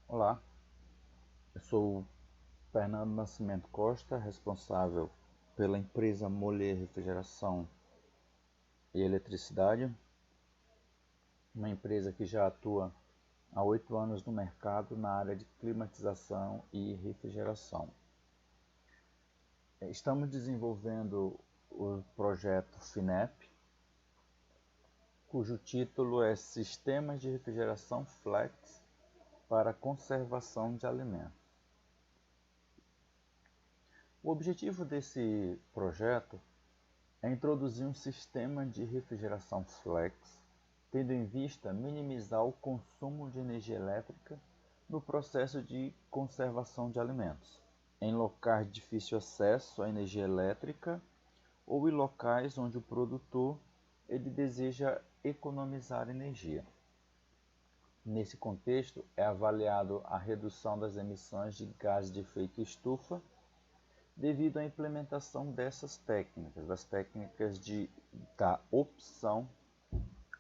Olá, eu sou o Fernando Nascimento Costa, responsável pela empresa Moler Refrigeração e Eletricidade, uma empresa que já atua há 8 anos no mercado na área de climatização e refrigeração. Estamos desenvolvendo o projeto FINEP, cujo título é Sistemas de Refrigeração Flex para Conservação de Alimentos. O objetivo desse projeto é introduzir um sistema de refrigeração flex, tendo em vista minimizar o consumo de energia elétrica no processo de conservação de alimentos, em locais de difícil acesso à energia elétrica ou em locais onde o produtor ele deseja economizar energia. Nesse contexto, é avaliado a redução das emissões de gases de efeito estufa devido à implementação dessas técnicas, das técnicas da opção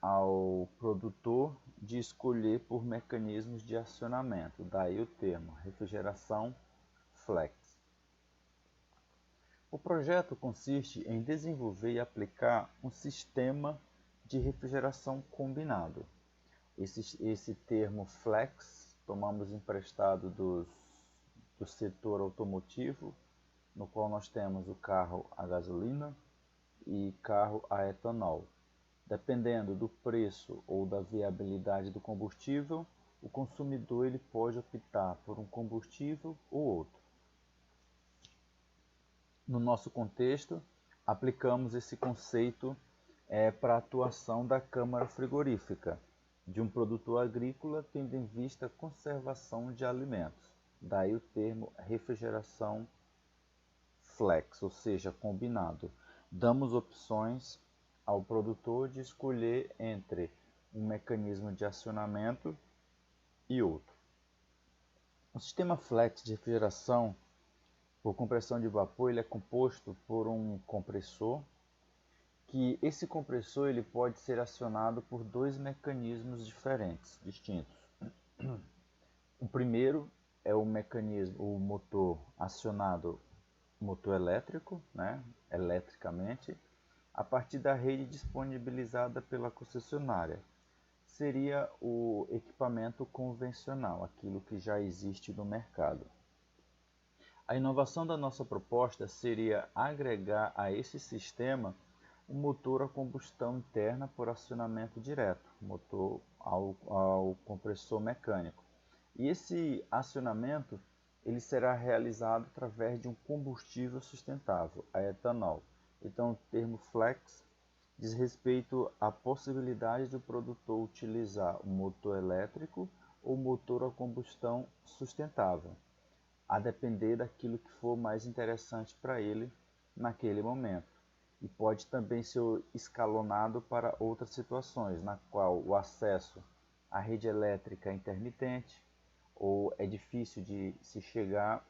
ao produtor de escolher por mecanismos de acionamento, daí o termo refrigeração flex. O projeto consiste em desenvolver e aplicar um sistema de refrigeração combinado. Esse termo flex tomamos emprestado do setor automotivo, no qual nós temos o carro a gasolina e carro a etanol. Dependendo do preço ou da viabilidade do combustível, o consumidor ele pode optar por um combustível ou outro. No nosso contexto, aplicamos esse conceito para a atuação da câmara frigorífica de um produtor agrícola tendo em vista a conservação de alimentos. Daí o termo refrigeração flex, ou seja, combinado. Damos opções ao produtor de escolher entre um mecanismo de acionamento e outro. O sistema flex de refrigeração por compressão de vapor ele é composto por um compressor, que esse compressor ele pode ser acionado por dois mecanismos diferentes, distintos. O primeiro é o mecanismo, o motor acionado, motor elétrico, eletricamente, a partir da rede disponibilizada pela concessionária. Seria o equipamento convencional, aquilo que já existe no mercado. A inovação da nossa proposta seria agregar a esse sistema um motor a combustão interna por acionamento direto, motor ao compressor mecânico. E esse acionamento ele será realizado através de um combustível sustentável, a etanol. Então, o termo flex diz respeito à possibilidade do produtor utilizar um motor elétrico ou motor a combustão sustentável, a depender daquilo que for mais interessante para ele naquele momento. E pode também ser escalonado para outras situações, na qual o acesso à rede elétrica é intermitente ou é difícil de se chegar.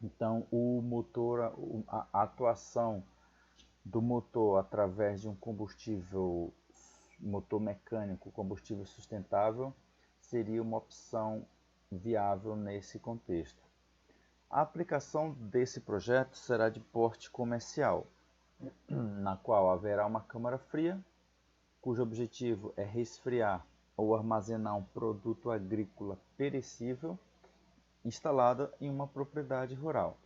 Então, a atuação do motor através de um combustível, motor mecânico, combustível sustentável, seria uma opção viável nesse contexto. A aplicação desse projeto será de porte comercial, na qual haverá uma câmara fria, cujo objetivo é resfriar ou armazenar um produto agrícola perecível instalada em uma propriedade rural.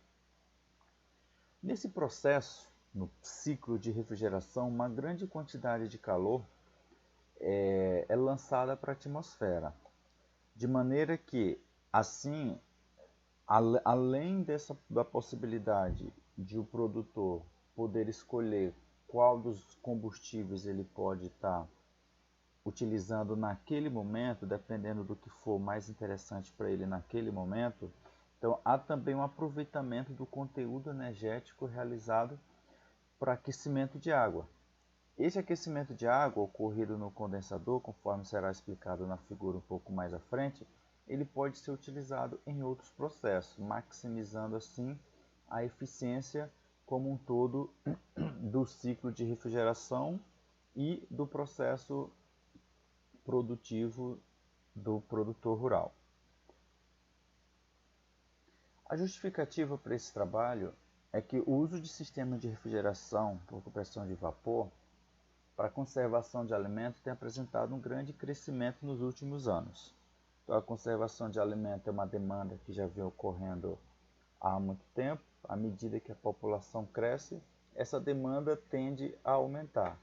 Nesse processo, no ciclo de refrigeração, uma grande quantidade de calor é lançada para a atmosfera, de maneira que, assim, além da possibilidade de o produtor poder escolher qual dos combustíveis ele pode estar utilizando naquele momento, dependendo do que for mais interessante para ele naquele momento, então há também um aproveitamento do conteúdo energético realizado para aquecimento de água. Esse aquecimento de água ocorrido no condensador, conforme será explicado na figura um pouco mais à frente, ele pode ser utilizado em outros processos, maximizando assim a eficiência como um todo do ciclo de refrigeração e do processo produtivo do produtor rural. A justificativa para esse trabalho é que o uso de sistemas de refrigeração por compressão de vapor para a conservação de alimentos tem apresentado um grande crescimento nos últimos anos. Então, a conservação de alimentos é uma demanda que já vem ocorrendo há muito tempo. À medida que a população cresce, essa demanda tende a aumentar.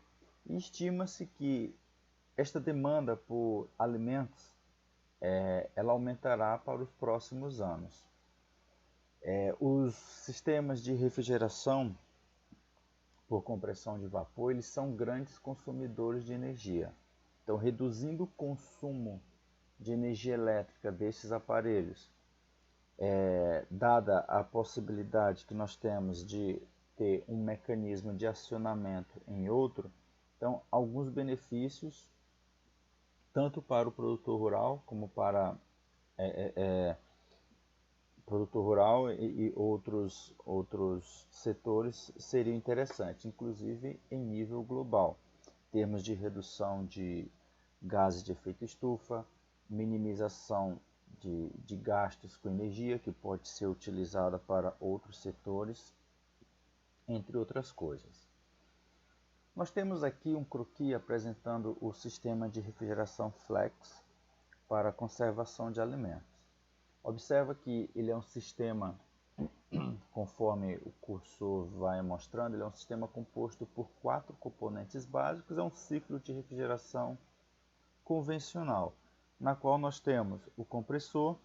E estima-se que esta demanda por alimentos ela aumentará para os próximos anos. Os sistemas de refrigeração por compressão de vapor, eles são grandes consumidores de energia. Então, reduzindo o consumo de energia elétrica desses aparelhos, dada a possibilidade que nós temos de ter um mecanismo de acionamento em outro, então, alguns benefícios, tanto para o produtor rural como para produtor rural e outros setores seriam interessantes, inclusive em nível global, em termos de redução de gases de efeito estufa, minimização de gastos com energia, que pode ser utilizada para outros setores, entre outras coisas. Nós temos aqui um croquis apresentando o sistema de refrigeração Flex para conservação de alimentos. Observa que ele é um sistema, conforme o cursor vai mostrando, ele é um sistema composto por 4 componentes básicos, é um ciclo de refrigeração convencional, na qual nós temos o compressor,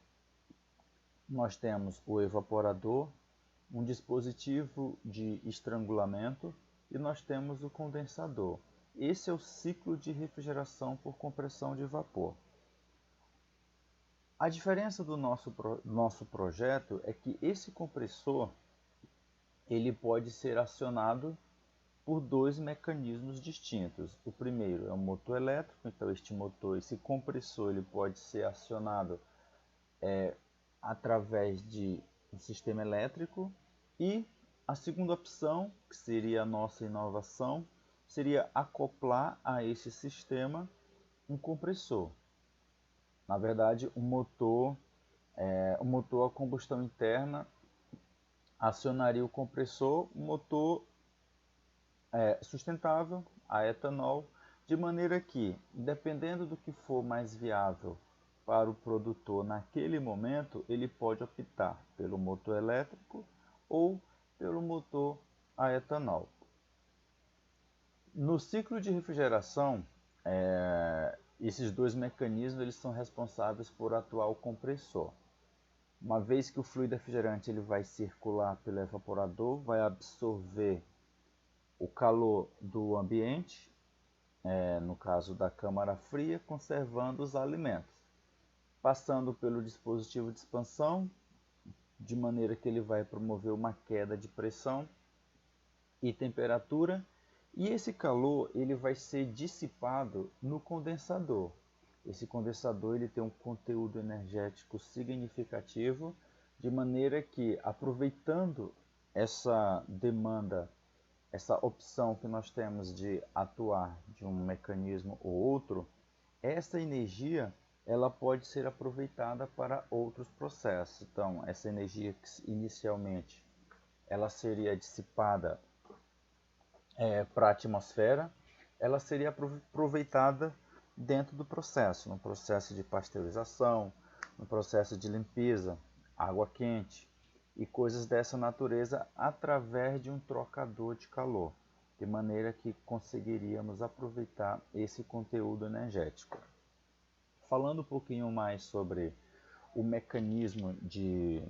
nós temos o evaporador, um dispositivo de estrangulamento e nós temos o condensador. Esse é o ciclo de refrigeração por compressão de vapor. A diferença do nosso projeto é que esse compressor ele pode ser acionado por 2 mecanismos distintos. O primeiro é o motor elétrico, então esse compressor ele pode ser acionado através de um sistema elétrico, e a segunda opção, que seria a nossa inovação, seria acoplar a esse sistema um compressor. Na verdade, o motor a combustão interna acionaria o compressor, um motor sustentável a etanol, de maneira que, dependendo do que for mais viável para o produtor naquele momento, ele pode optar pelo motor elétrico ou pelo motor a etanol. No ciclo de refrigeração, esses 2 mecanismos eles são responsáveis por atuar o compressor. Uma vez que o fluido refrigerante ele vai circular pelo evaporador, vai absorver o calor do ambiente, no caso da câmara fria, conservando os alimentos, passando pelo dispositivo de expansão, de maneira que ele vai promover uma queda de pressão e temperatura, e esse calor ele vai ser dissipado no condensador. Esse condensador ele tem um conteúdo energético significativo, de maneira que, aproveitando essa demanda, essa opção que nós temos de atuar de um mecanismo ou outro, essa energia ela pode ser aproveitada para outros processos. Então, essa energia que inicialmente ela seria dissipada para a atmosfera, ela seria aproveitada dentro do processo, no processo de pasteurização, no processo de limpeza, água quente e coisas dessa natureza, através de um trocador de calor, de maneira que conseguiríamos aproveitar esse conteúdo energético. Falando um pouquinho mais sobre o mecanismo de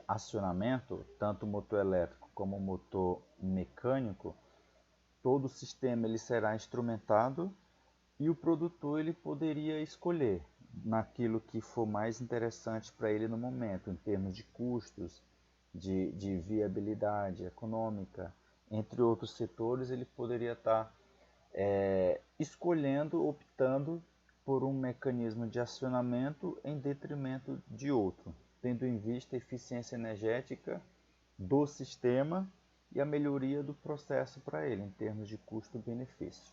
acionamento, tanto motor elétrico como motor mecânico, todo o sistema ele será instrumentado e o produtor ele poderia escolher naquilo que for mais interessante para ele no momento, em termos de custos, de viabilidade econômica, entre outros setores, ele poderia estar escolhendo, optando por um mecanismo de acionamento em detrimento de outro, tendo em vista a eficiência energética do sistema e a melhoria do processo para ele, em termos de custo-benefício.